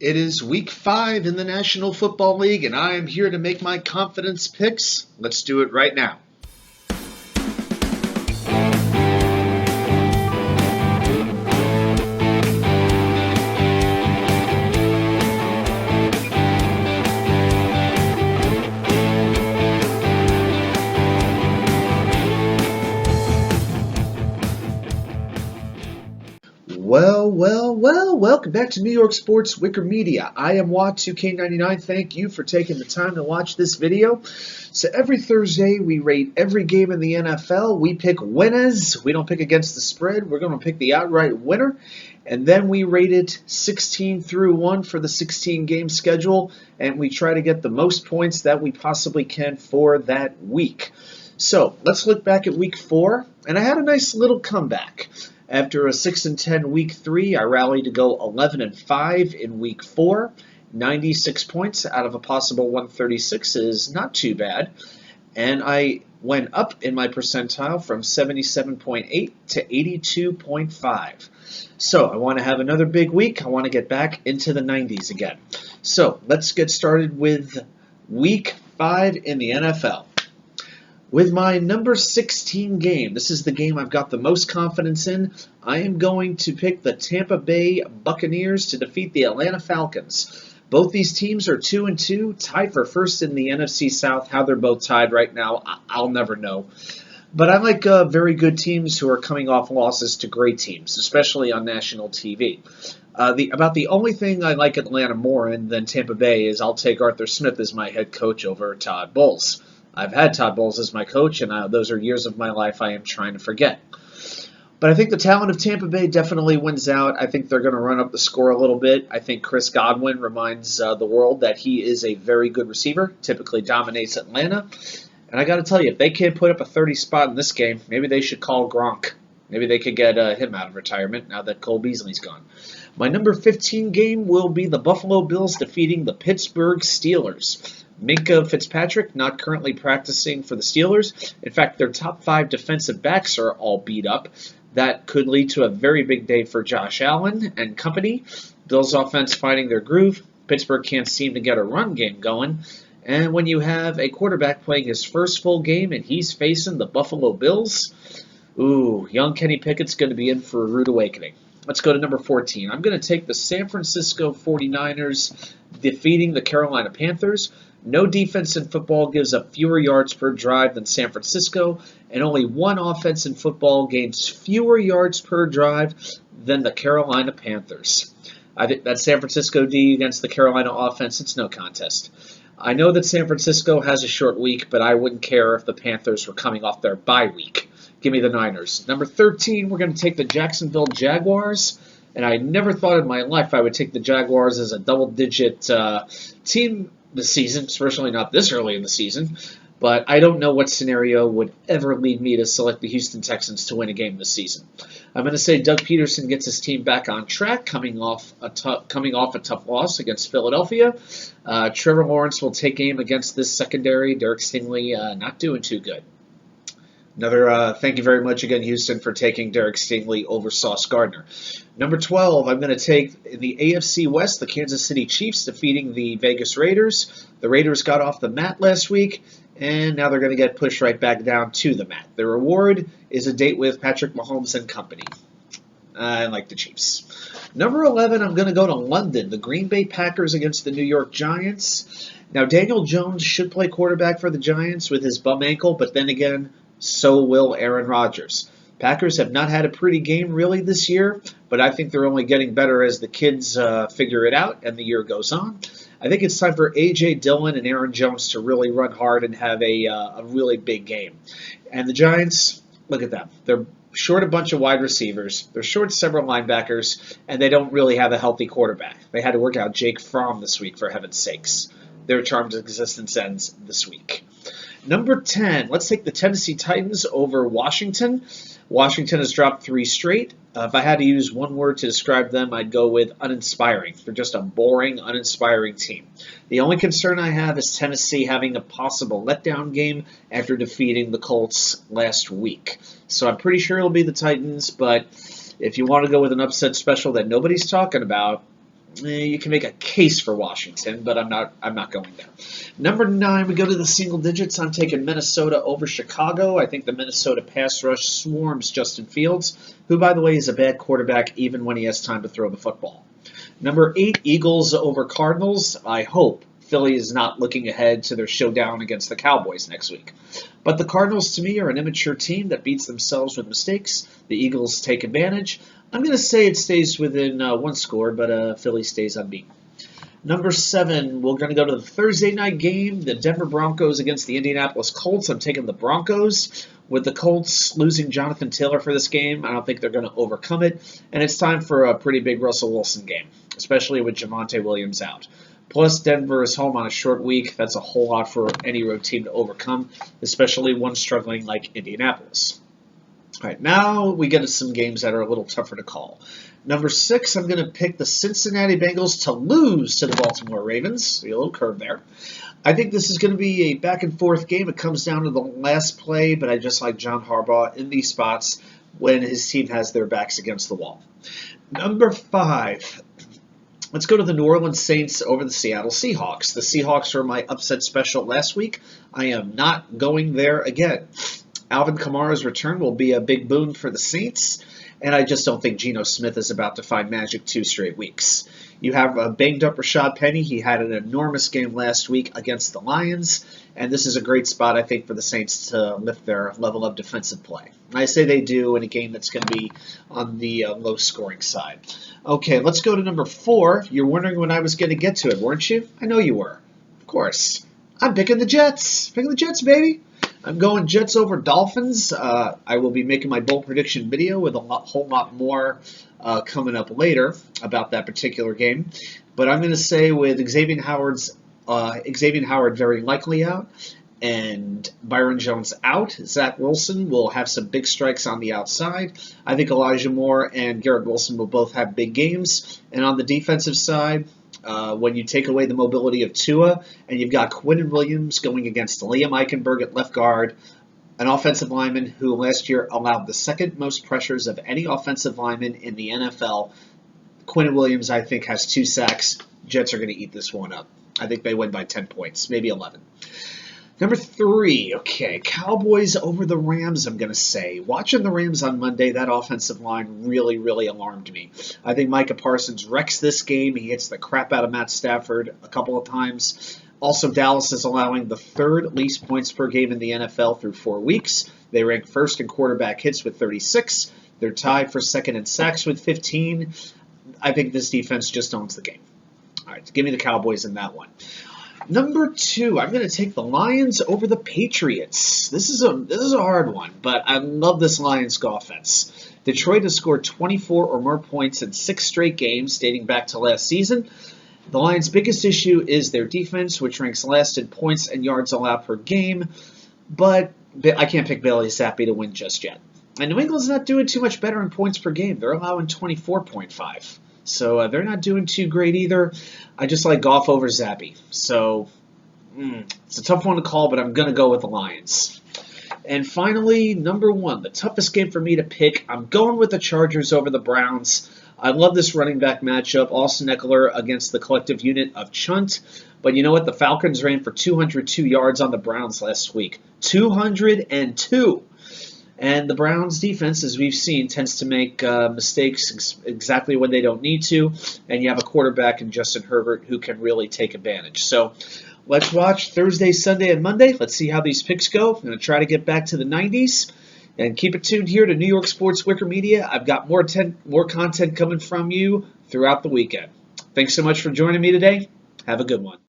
It is week 5 in the National Football League, and I am here to make my confidence picks. Let's do it right now. Well, welcome back to New York Sports WickerMedia. I am Wa2K99. Thank you for taking the time to watch this video. So every Thursday, we rate every game in the NFL. We pick winners. We don't pick against the spread. We're going to pick the outright winner. And then we rate it 16 through 1 for the 16-game schedule. And we try to get the most points that we possibly can for that week. So let's look back at week 4. And I had a nice little comeback. After a 6-10 week 3, I rallied to go 11-5 in week 4. 96 points out of a possible 136 is not too bad. And I went up in my percentile from 77.8 to 82.5. So I want to have another big week. I want to get back into the 90s again. So let's get started with week 5 in the NFL. With my number 16 game, this is the game I've got the most confidence in. I am going to pick the Tampa Bay Buccaneers to defeat the Atlanta Falcons. Both these teams are 2-2, tied for first in the NFC South. How they're both tied right now, I'll never know. But I like very good teams who are coming off losses to great teams, especially on national TV. About the only thing I like Atlanta more in than Tampa Bay is I'll take Arthur Smith as my head coach over Todd Bowles. I've had Todd Bowles as my coach, and those are years of my life I am trying to forget. But I think the talent of Tampa Bay definitely wins out. I think they're going to run up the score a little bit. I think Chris Godwin reminds the world that he is a very good receiver, typically dominates Atlanta. And I got to tell you, if they can't put up a 30 spot in this game, maybe they should call Gronk. Maybe they could get him out of retirement now that Cole Beasley's gone. My number 15 game will be the Buffalo Bills defeating the Pittsburgh Steelers. Minka Fitzpatrick not currently practicing for the Steelers. In fact, their top 5 defensive backs are all beat up. That could lead to a very big day for Josh Allen and company. Bills offense finding their groove. Pittsburgh can't seem to get a run game going. And when you have a quarterback playing his first full game and he's facing the Buffalo Bills, young Kenny Pickett's going to be in for a rude awakening. Let's go to number 14. I'm going to take the San Francisco 49ers defeating the Carolina Panthers. No defense in football gives up fewer yards per drive than San Francisco, and only one offense in football gains fewer yards per drive than the Carolina Panthers. I think that San Francisco D against the Carolina offense, it's no contest. I know that San Francisco has a short week, but I wouldn't care if the Panthers were coming off their bye week. Give me the Niners. Number 13, we're going to take the Jacksonville Jaguars. And I never thought in my life I would take the Jaguars as a double-digit team this season, especially not this early in the season. But I don't know what scenario would ever lead me to select the Houston Texans to win a game this season. I'm going to say Doug Peterson gets his team back on track, coming off a tough loss against Philadelphia. Trevor Lawrence will take aim against this secondary. Derek Stingley not doing too good. Thank you very much again, Houston, for taking Derek Stingley over Sauce Gardner. Number 12, I'm going to take in the AFC West, the Kansas City Chiefs defeating the Vegas Raiders. The Raiders got off the mat last week, and now they're going to get pushed right back down to the mat. The reward is a date with Patrick Mahomes and company. I like the Chiefs. Number 11, I'm going to go to London. The Green Bay Packers against the New York Giants. Now, Daniel Jones should play quarterback for the Giants with his bum ankle, but then again, so will Aaron Rodgers. Packers have not had a pretty game really this year, but I think they're only getting better as the kids figure it out and the year goes on. I think it's time for A.J. Dillon and Aaron Jones to really run hard and have a really big game. And the Giants, look at them. They're short a bunch of wide receivers. They're short several linebackers, and they don't really have a healthy quarterback. They had to work out Jake Fromm this week, for heaven's sakes. Their charmed existence ends this week. Number 10, let's take the Tennessee Titans over Washington. Washington has dropped 3 straight. If I had to use one word to describe them, I'd go with uninspiring. They're just a boring, uninspiring team. The only concern I have is Tennessee having a possible letdown game after defeating the Colts last week. So I'm pretty sure it'll be the Titans, but if you want to go with an upset special that nobody's talking about, You can make a case for Washington, but I'm not going there. Number 9, we go to the single digits. I'm taking Minnesota over Chicago. I think the Minnesota pass rush swarms Justin Fields, who, by the way, is a bad quarterback even when he has time to throw the football. Number 8, Eagles over Cardinals. I hope Philly is not looking ahead to their showdown against the Cowboys next week. But the Cardinals, to me, are an immature team that beats themselves with mistakes. The Eagles take advantage. I'm going to say it stays within one score, but Philly stays unbeaten. Number 7, we're going to go to the Thursday night game, the Denver Broncos against the Indianapolis Colts. I'm taking the Broncos. With the Colts losing Jonathan Taylor for this game, I don't think they're going to overcome it. And it's time for a pretty big Russell Wilson game, especially with Javonte Williams out. Plus, Denver is home on a short week. That's a whole lot for any road team to overcome, especially one struggling like Indianapolis. All right, now we get to some games that are a little tougher to call. Number 6, I'm going to pick the Cincinnati Bengals to lose to the Baltimore Ravens. A little curve there. I think this is going to be a back-and-forth game. It comes down to the last play, but I just like John Harbaugh in these spots when his team has their backs against the wall. Number 5, let's go to the New Orleans Saints over the Seattle Seahawks. The Seahawks were my upset special last week. I am not going there again. Alvin Kamara's return will be a big boon for the Saints, and I just don't think Geno Smith is about to find magic 2 straight weeks. You have a banged-up Rashad Penny. He had an enormous game last week against the Lions, and this is a great spot, I think, for the Saints to lift their level of defensive play. I say they do in a game that's going to be on the low-scoring side. Okay, let's go to number 4. You're wondering when I was going to get to it, weren't you? I know you were. Of course. I'm picking the Jets. Picking the Jets, baby. I'm going Jets over Dolphins. I will be making my bold prediction video with a whole lot more coming up later about that particular game. But I'm going to say with Xavier Howard very likely out and Byron Jones out, Zach Wilson will have some big strikes on the outside. I think Elijah Moore and Garrett Wilson will both have big games. And on the defensive side, when you take away the mobility of Tua, and you've got Quinnen Williams going against Liam Eichenberg at left guard, an offensive lineman who last year allowed the second most pressures of any offensive lineman in the NFL. Quinnen Williams, I think, has 2 sacks. Jets are going to eat this one up. I think they win by 10 points, maybe 11. Number 3, okay, Cowboys over the Rams, I'm going to say. Watching the Rams on Monday, that offensive line really, really alarmed me. I think Micah Parsons wrecks this game. He hits the crap out of Matt Stafford a couple of times. Also, Dallas is allowing the 3rd least points per game in the NFL through 4 weeks. They rank 1st in quarterback hits with 36. They're tied for 2nd in sacks with 15. I think this defense just owns the game. All right, give me the Cowboys in that one. Number 2, I'm going to take the Lions over the Patriots. This is a hard one, but I love this Lions offense. Detroit has scored 24 or more points in 6 straight games dating back to last season. The Lions' biggest issue is their defense, which ranks last in points and yards allowed per game, but I can't pick Bailey Zappi to win just yet. And New England's not doing too much better in points per game. They're allowing 24.5. So they're not doing too great either. I just like Goff over Zappi. So it's a tough one to call, but I'm going to go with the Lions. And finally, number 1, the toughest game for me to pick. I'm going with the Chargers over the Browns. I love this running back matchup. Austin Eckler against the collective unit of Chunt. But you know what? The Falcons ran for 202 yards on the Browns last week. 202. And the Browns' defense, as we've seen, tends to make mistakes exactly when they don't need to. And you have a quarterback in Justin Herbert who can really take advantage. So let's watch Thursday, Sunday, and Monday. Let's see how these picks go. I'm going to try to get back to the 90s. And keep it tuned here to New York Sports WickerMedia. I've got more content coming from you throughout the weekend. Thanks so much for joining me today. Have a good one.